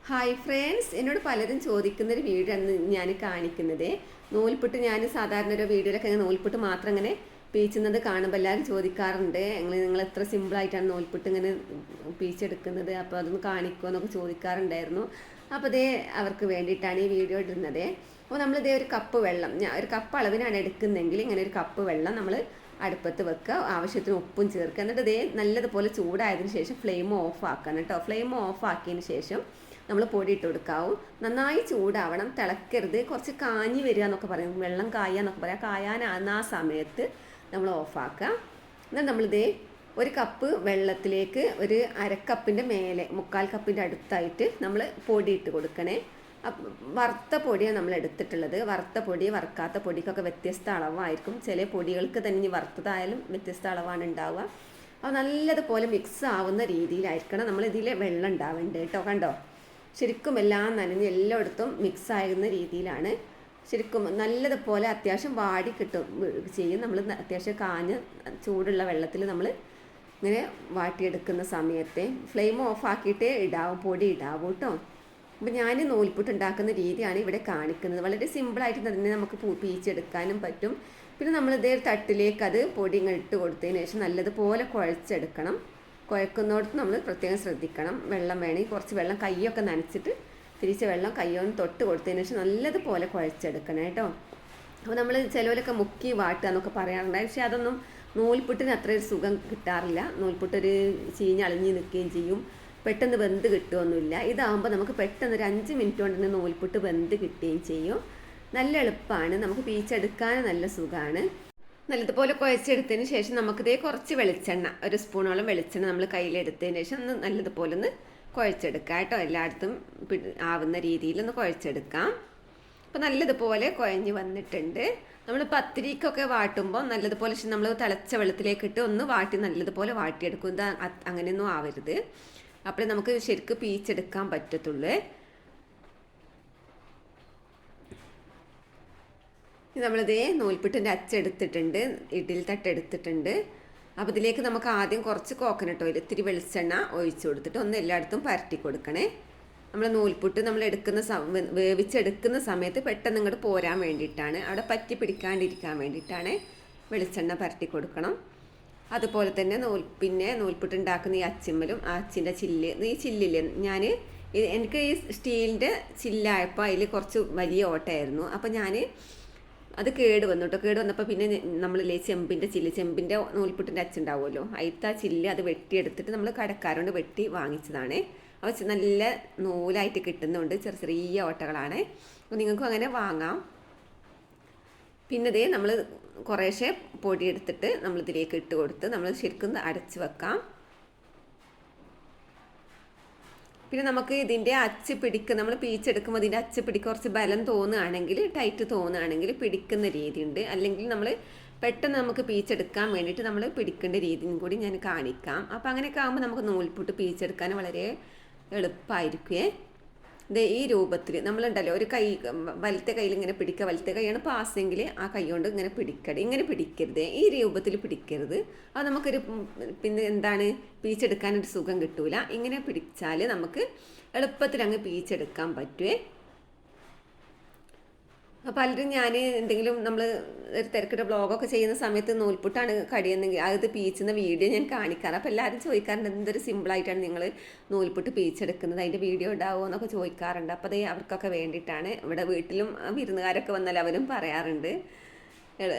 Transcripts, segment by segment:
Hi friends, എന്നോട് പലരും ചോദിക്കുന്നൊരു video ആണ് ഞാൻ കാണിക്കുന്നത്. നൂൽപുട്ട് ഞാൻ സാധാരണ ഒരു വീഡിയോയിലൊക്കെ നൂൽപുട്ട് മാത്രം ഇങ്ങനെ പീച്ചുന്നത് കാണുമ്പോൾ എല്ലാവരും ചോദിക്കാറുണ്ട്, നിങ്ങൾ എത്ര സിമ്പിളായിട്ടാണ് നൂൽപുട്ട് ഇങ്ങനെ പീച്ചെടുക്കുന്നത്, അപ്പോൾ അതൊന്ന് കാണിക്കുമോ എന്നൊക്കെ ചോദിക്കാറുണ്ടായിരുന്നു. അപ്പോൾ അതേ അവർക്ക് വേണ്ടിയിട്ടാണ് ഈ വീഡിയോ ഇടുന്നത്. അപ്പോൾ നമ്മളിതേ ഒരു കപ്പ് വെള്ളം, ഒരു കപ്പ് അളവിനാണ് എടുക്കുന്നതെങ്കിൽ ഇങ്ങനെ ഒരു കപ്പ് വെള്ളം നമ്മൾ അടുപ്പത്ത് വെക്കുക, ആവശ്യത്തിന് ഉപ്പും ചേർക്കുക. എന്നിട്ട് ഇതേ നല്ലതുപോലെ ചൂടായതിനു ശേഷം ഫ്ലെയിം ഓഫ് ആക്കണം കേട്ടോ. ഫ്ലെയിം ഓഫ് ആക്കിയതിന് ശേഷം നമ്മൾ പൊടി ഇട്ട് കൊടുക്കാവും. നന്നായി ചൂടാവണം, തിളക്കരുത്. കുറച്ച് കാഞ്ഞി വരിക എന്നൊക്കെ പറയും, വെള്ളം കായുക എന്നൊക്കെ പറയാം. കായാനാകുന്ന ആ സമയത്ത് നമ്മൾ ഓഫാക്കുക. എന്നിട്ട് നമ്മളിതേ ഒരു കപ്പ് വെള്ളത്തിലേക്ക് ഒരു അരക്കപ്പിൻ്റെ മേലെ, 1/4 കപ്പിൻ്റെ അടുത്തായിട്ട് നമ്മൾ പൊടി ഇട്ട് കൊടുക്കണേ. വറുത്ത പൊടിയാണ് നമ്മൾ എടുത്തിട്ടുള്ളത്. വറുത്ത പൊടി വറുക്കാത്ത പൊടിക്കൊക്കെ വ്യത്യസ്ത അളവായിരിക്കും. ചില പൊടികൾക്ക് തന്നെ ഇനി വറുത്തതായാലും വ്യത്യസ്ത അളവാണ് ഉണ്ടാവുക. അപ്പോൾ നല്ലതുപോലെ മിക്സ് ആവുന്ന രീതിയിലായിരിക്കണം നമ്മൾ ഇതിൽ വെള്ളം ഉണ്ടാവേണ്ടത് കേട്ടോ. കണ്ടോ, ശരിക്കും എല്ലാം നനഞ്ഞ് എല്ലായിടത്തും മിക്സ് ആകുന്ന രീതിയിലാണ്. ശരിക്കും നല്ലതുപോലെ അത്യാവശ്യം വാടി കിട്ടും ചെയ്യും. നമ്മൾ അത്യാവശ്യം കാഞ്ഞ് ചൂടുള്ള വെള്ളത്തിൽ നമ്മൾ ഇങ്ങനെ വാട്ടിയെടുക്കുന്ന സമയത്തെ ഫ്ലെയിം ഓഫ് ആക്കിയിട്ടേ ഇടാവും, പൊടി ഇടാവും കേട്ടോ. അപ്പോൾ ഞാൻ നൂൽപുട്ട് ഉണ്ടാക്കുന്ന രീതിയാണ് ഇവിടെ കാണിക്കുന്നത്. വളരെ സിമ്പിളായിട്ട് തന്നെ നമുക്ക് പീച്ചെടുക്കാനും പറ്റും. പിന്നെ നമ്മളിതേ തട്ടിലേക്ക് അത് പൊടി ഇങ്ങനെ ഇട്ട് കൊടുത്തതിന് ശേഷം നല്ലതുപോലെ കുഴച്ചെടുക്കണം. കുഴക്കുന്നിടത്ത് നമ്മൾ പ്രത്യേകം ശ്രദ്ധിക്കണം. വെള്ളം വേണമെങ്കിൽ കുറച്ച് വെള്ളം കൈയൊക്കെ നനച്ചിട്ട് തിരിച്ച വെള്ളം കയ്യൊന്ന് തൊട്ട് കൊടുത്തതിന് ശേഷം നല്ലതുപോലെ കുഴച്ചെടുക്കണം കേട്ടോ. അപ്പോൾ നമ്മൾ ചിലവരൊക്കെ മുക്കി വാട്ടുക എന്നൊക്കെ പറയാറുണ്ടായി, പക്ഷേ അതൊന്നും നൂൽപുട്ടിന് അത്രയൊരു സുഖം കിട്ടാറില്ല. നൂൽപുട്ടൊരു ചീഞ്ഞളിഞ്ഞ് നിൽക്കുകയും ചെയ്യും, പെട്ടെന്ന് വെന്ത് കിട്ടുകയൊന്നുമില്ല. ഇതാകുമ്പോൾ നമുക്ക് പെട്ടെന്ന് ഒരു 5 മിനിറ്റ് കൊണ്ട് തന്നെ നൂൽപുട്ട് വെന്ത് കിട്ടുകയും ചെയ്യും. നല്ല എളുപ്പമാണ്, നമുക്ക് പീച്ചെടുക്കാൻ നല്ല സുഖമാണ്. നല്ലതുപോലെ കുഴച്ചെടുത്തതിന് ശേഷം നമുക്കിതേ കുറച്ച് വെളിച്ചെണ്ണ, ഒരു സ്പൂണോളം വെളിച്ചെണ്ണ നമ്മൾ കയ്യിലെടുത്തതിന് ശേഷം ഒന്ന് നല്ലതുപോലെ ഒന്ന് കുഴച്ചെടുക്കാം കേട്ടോ. എല്ലായിടത്തും ആവുന്ന രീതിയിൽ ഒന്ന് കുഴച്ചെടുക്കാം. അപ്പോൾ നല്ലതുപോലെ കുഴഞ്ഞ് വന്നിട്ടുണ്ട്. നമ്മൾ പത്തിരിക്കൊക്കെ വാട്ടുമ്പോൾ നല്ലതുപോലെ നമ്മൾ തിളച്ച വെള്ളത്തിലേക്ക് ഇട്ട് ഒന്ന് വാട്ടി നല്ലതുപോലെ വാട്ടിയെടുക്കും. ഇത് അങ്ങനെയൊന്നും ആവരുത്, അപ്പോൾ നമുക്ക് ശരിക്കും പീച്ചെടുക്കാൻ പറ്റത്തുള്ളൂ. നമ്മളിതേ നൂൽപുട്ടിൻ്റെ അച്ചെടുത്തിട്ടുണ്ട്, ഇഡ്ഡലി തട്ടെടുത്തിട്ടുണ്ട്. അപ്പോൾ ഇതിലേക്ക് നമുക്ക് ആദ്യം കുറച്ച് കോക്കനട്ട് ഓയിൽ, ഇത്തിരി വെളിച്ചെണ്ണ ഒഴിച്ചു കൊടുത്തിട്ട് ഒന്ന് എല്ലായിടത്തും പരട്ടി കൊടുക്കണേ. നമ്മൾ നൂൽപുട്ട് നമ്മൾ വേവിച്ചെടുക്കുന്ന സമയത്ത് പെട്ടെന്ന് ഇങ്ങോട്ട് പോരാൻ വേണ്ടിയിട്ടാണ്, അവിടെ പറ്റി പിടിക്കാണ്ടിരിക്കാൻ വേണ്ടിയിട്ടാണ് വെളിച്ചെണ്ണ പരട്ടി കൊടുക്കണം. അതുപോലെ തന്നെ പിന്നെ നൂൽപുട്ട് ഉണ്ടാക്കുന്ന ഈ അച്ചിമ്മലും ആ അച്ചിൻ്റെ ചില്ല്, ഈ ചില്ലില്ലേ, എനിക്ക് ഈ സ്റ്റീലിൻ്റെ ചില്ലായപ്പോൾ അതിൽ കുറച്ച് വലിയ ഓട്ടമായിരുന്നു. അപ്പോൾ ഞാൻ അത് കേട് വന്നു കേട്ടോ. കേട് വന്നപ്പോൾ പിന്നെ നമ്മളില്ലേ ചെമ്പിൻ്റെ നൂൽപുട്ടിൻ്റെ അച്ചുണ്ടാവുമല്ലോ, അതിലത്തെ ആ ചില്ല് അത് വെട്ടിയെടുത്തിട്ട് നമ്മൾ കടക്കാരോണ്ട് വെട്ടി വാങ്ങിച്ചതാണ്. അപ്പോൾ നല്ല നൂലായിട്ട് കിട്ടുന്നുണ്ട്, ചെറിയ ചെറിയ ഓട്ടകളാണ്. അപ്പോൾ നിങ്ങൾക്കും അങ്ങനെ വാങ്ങാം. പിന്നെ ഇതേ നമ്മൾ കുറേശ്ശെ പൊടി എടുത്തിട്ട് നമ്മളിതിലേക്ക് ഇട്ട് കൊടുത്ത് നമ്മൾ ശരിക്കും അടച്ച് വെക്കാം. പിന്നെ നമുക്ക് ഇതിൻ്റെ അച്ച് പിടിക്കുക, നമ്മൾ പീച്ചെടുക്കുമ്പോൾ ഇതിൻ്റെ അച്ച് പിടിക്കുക കുറച്ച് ബലം തോന്നുകയാണെങ്കിൽ, ടൈറ്റ് തോന്നുകയാണെങ്കിൽ പിടിക്കുന്ന രീതിയുണ്ട്. അല്ലെങ്കിൽ നമ്മൾ പെട്ടെന്ന് നമുക്ക് പീച്ചെടുക്കാൻ വേണ്ടിയിട്ട് നമ്മൾ പിടിക്കേണ്ട രീതിയും കൂടി ഞാൻ കാണിക്കാം. അപ്പോൾ അങ്ങനെയൊക്കെ ആകുമ്പോൾ നമുക്ക് നൂൽപുട്ട് പീച്ചെടുക്കാൻ വളരെ എളുപ്പമായിരിക്കുമേ. ഇത് ഈ രൂപത്തിൽ നമ്മളുണ്ടല്ലോ, ഒരു കൈ വലത്തെ കയ്യിൽ ഇങ്ങനെ പിടിക്കുക, വലത്തെ കൈയാണ് പാസെങ്കിൽ ആ കൈ കൊണ്ട് ഇങ്ങനെ പിടിക്കരുത്, ഇങ്ങനെ പിടിക്കരുത്, ഈ രൂപത്തിൽ പിടിക്കരുത്. അത് നമുക്കൊരു പിന്നെ എന്താണ് പീച്ചെടുക്കാനൊരു സുഖം കിട്ടൂല. ഇങ്ങനെ പിടിച്ചാൽ നമുക്ക് എളുപ്പത്തിൽ അങ്ങ് പീച്ചെടുക്കാൻ പറ്റുമേ. പലരും ഞാൻ എന്തെങ്കിലും നമ്മൾ ഒരു തിരക്കിട്ട ബ്ലോഗൊക്കെ ചെയ്യുന്ന സമയത്ത് നൂൽപുട്ടാണ് കടിയെന്നെങ്കിൽ അത് പീച്ചുന്ന വീഡിയോ ഞാൻ കാണിക്കാറ്. അപ്പോൾ എല്ലാവരും ചോദിക്കാറുണ്ട്, എന്തൊരു സിമ്പിളായിട്ടാണ് നിങ്ങൾ നൂൽപുട്ട് പീച്ചെടുക്കുന്നത്, അതിൻ്റെ വീഡിയോ ഉണ്ടാവുമോ എന്നൊക്കെ ചോദിക്കാറുണ്ട്. അപ്പോൾ അത് അവർക്കൊക്കെ വേണ്ടിയിട്ടാണ്. ഇവിടെ വീട്ടിലും വിരുന്നുകാരൊക്കെ വന്നാൽ അവരും പറയാറുണ്ട്,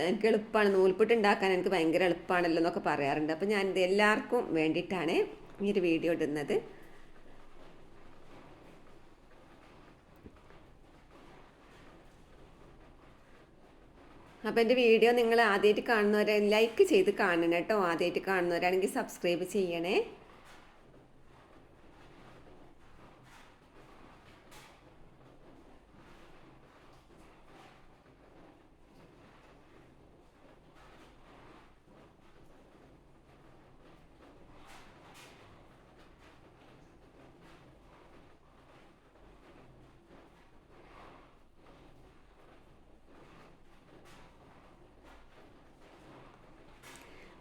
എനിക്ക് എളുപ്പമാണ് നൂൽപുട്ട് ഉണ്ടാക്കാൻ, എനിക്ക് ഭയങ്കര എളുപ്പമാണല്ലോ എന്നൊക്കെ പറയാറുണ്ട്. അപ്പോൾ ഞാനിത് എല്ലാവർക്കും വേണ്ടിയിട്ടാണ് ഈ ഒരു വീഡിയോ ഇടുന്നത്. അപ്പോൾ എൻ്റെ വീഡിയോ നിങ്ങൾ ആദ്യമായിട്ട് കാണുന്നവരെ ലൈക്ക് ചെയ്ത് കാണണം കേട്ടോ. ആദ്യമായിട്ട് കാണുന്നവരാണെങ്കിൽ സബ്സ്ക്രൈബ് ചെയ്യണേ.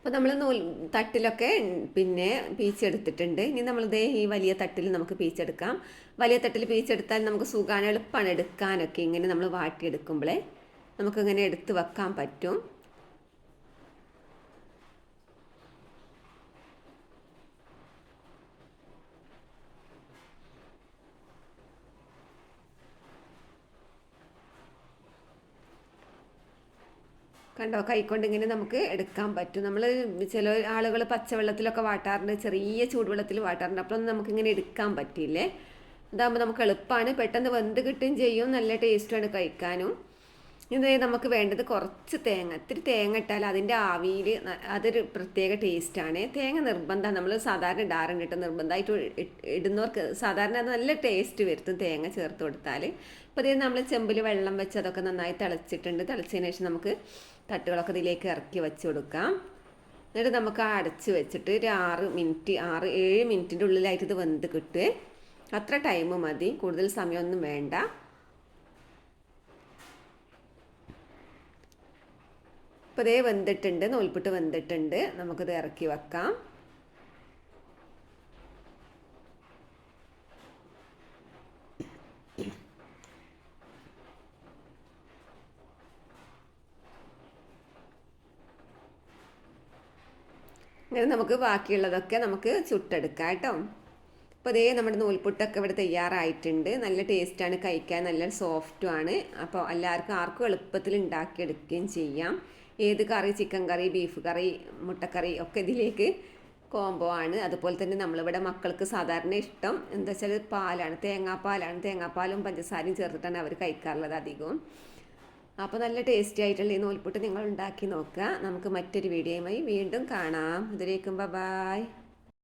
അപ്പോൾ നമ്മൾ തട്ടിലൊക്കെ പിന്നെ പീച്ചെടുത്തിട്ടുണ്ട്. ഇനി നമ്മളിതേ ഈ വലിയ തട്ടിൽ നമുക്ക് പീച്ചെടുക്കാം. വലിയ തട്ടിൽ പീച്ചെടുത്താൽ നമുക്ക് സുഖമാണ്, എളുപ്പമാണ് എടുക്കാനൊക്കെ. ഇങ്ങനെ നമ്മൾ വാട്ടിയെടുക്കുമ്പോഴേ നമുക്കിങ്ങനെ എടുത്ത് വെക്കാൻ പറ്റും. കണ്ടോ, കൈക്കൊണ്ട് ഇങ്ങനെ നമുക്ക് എടുക്കാൻ പറ്റും. നമ്മൾ ചില ആളുകൾ പച്ചവെള്ളത്തിലൊക്കെ വാട്ടാറുണ്ട്, ചെറിയ ചൂടുവെള്ളത്തിൽ വാട്ടാറുണ്ട്. അപ്പോഴൊന്നും നമുക്കിങ്ങനെ എടുക്കാൻ പറ്റില്ലേ. ഇതാകുമ്പോൾ നമുക്ക് എളുപ്പമാണ്, പെട്ടെന്ന് വെന്ത് കിട്ടുകയും ചെയ്യും, നല്ല ടേസ്റ്റുമാണ് കഴിക്കാനും. ഇത് നമുക്ക് വേണ്ടത് കുറച്ച് തേങ്ങ, ഇത്തിരി തേങ്ങ ഇട്ടാൽ അതിൻ്റെ ആവിയിൽ അതൊരു പ്രത്യേക ടേസ്റ്റാണ്. തേങ്ങ നിർബന്ധമാണ്, നമ്മൾ സാധാരണ ഇടാറുണ്ട് കേട്ടോ. നിർബന്ധമായിട്ട് ഇടുന്നവർക്ക് സാധാരണ അത് നല്ല ടേസ്റ്റ് വരുത്തും തേങ്ങ ചേർത്ത് കൊടുത്താൽ. അപ്പോൾ ഇത് നമ്മൾ ചെമ്പിൽ വെള്ളം വെച്ച് അതൊക്കെ നന്നായി തിളച്ചിട്ടുണ്ട്. തിളച്ചതിന് ശേഷം നമുക്ക് തട്ടുകളൊക്കെ ഇതിലേക്ക് ഇറക്കി വെച്ച് കൊടുക്കാം. എന്നിട്ട് നമുക്ക് അടച്ച് വെച്ചിട്ട് ഒരു 6-7 മിനിറ്റിൻ്റെ ഉള്ളിലായിട്ട് ഇത് വെന്ത് കിട്ടുക. അത്ര ടൈം മതി, കൂടുതൽ സമയമൊന്നും വേണ്ട. ഇപ്പോൾ ഇതേ വെന്തിട്ടുണ്ട്, നൂൽപുട്ട് വെന്തിട്ടുണ്ട്. നമുക്കിത് ഇറക്കി വെക്കാം. ഇങ്ങനെ നമുക്ക് ബാക്കിയുള്ളതൊക്കെ നമുക്ക് ചുട്ടെടുക്കാം കേട്ടോ. അപ്പോൾ ഇതേ നമ്മുടെ നൂൽപുട്ടൊക്കെ ഇവിടെ തയ്യാറായിട്ടുണ്ട്. നല്ല ടേസ്റ്റാണ്, കഴിക്കാൻ നല്ല സോഫ്റ്റുമാണ്. അപ്പോൾ ആർക്കും എളുപ്പത്തിൽ ഉണ്ടാക്കിയെടുക്കുകയും ചെയ്യാം. ഏത് കറി, ചിക്കൻ കറി, ബീഫ് കറി, മുട്ടക്കറി ഒക്കെ ഇതിലേക്ക് കോംബോ ആണ്. അതുപോലെ തന്നെ നമ്മളിവിടെ മക്കൾക്ക് സാധാരണ ഇഷ്ടം എന്താ വെച്ചാൽ പാലാണ്, തേങ്ങാപ്പാലും പഞ്ചസാരയും ചേർത്തിട്ടാണ് അവർ കഴിക്കാറുള്ളത് അധികവും. അപ്പോൾ നല്ല ടേസ്റ്റി ആയിട്ടുള്ള ഈ നൂൽപുട്ട് നിങ്ങൾ ഉണ്ടാക്കി നോക്കുക. നമുക്ക് മറ്റൊരു വീഡിയോയുമായി വീണ്ടും കാണാം. ഇതിലേക്കും ബൈ.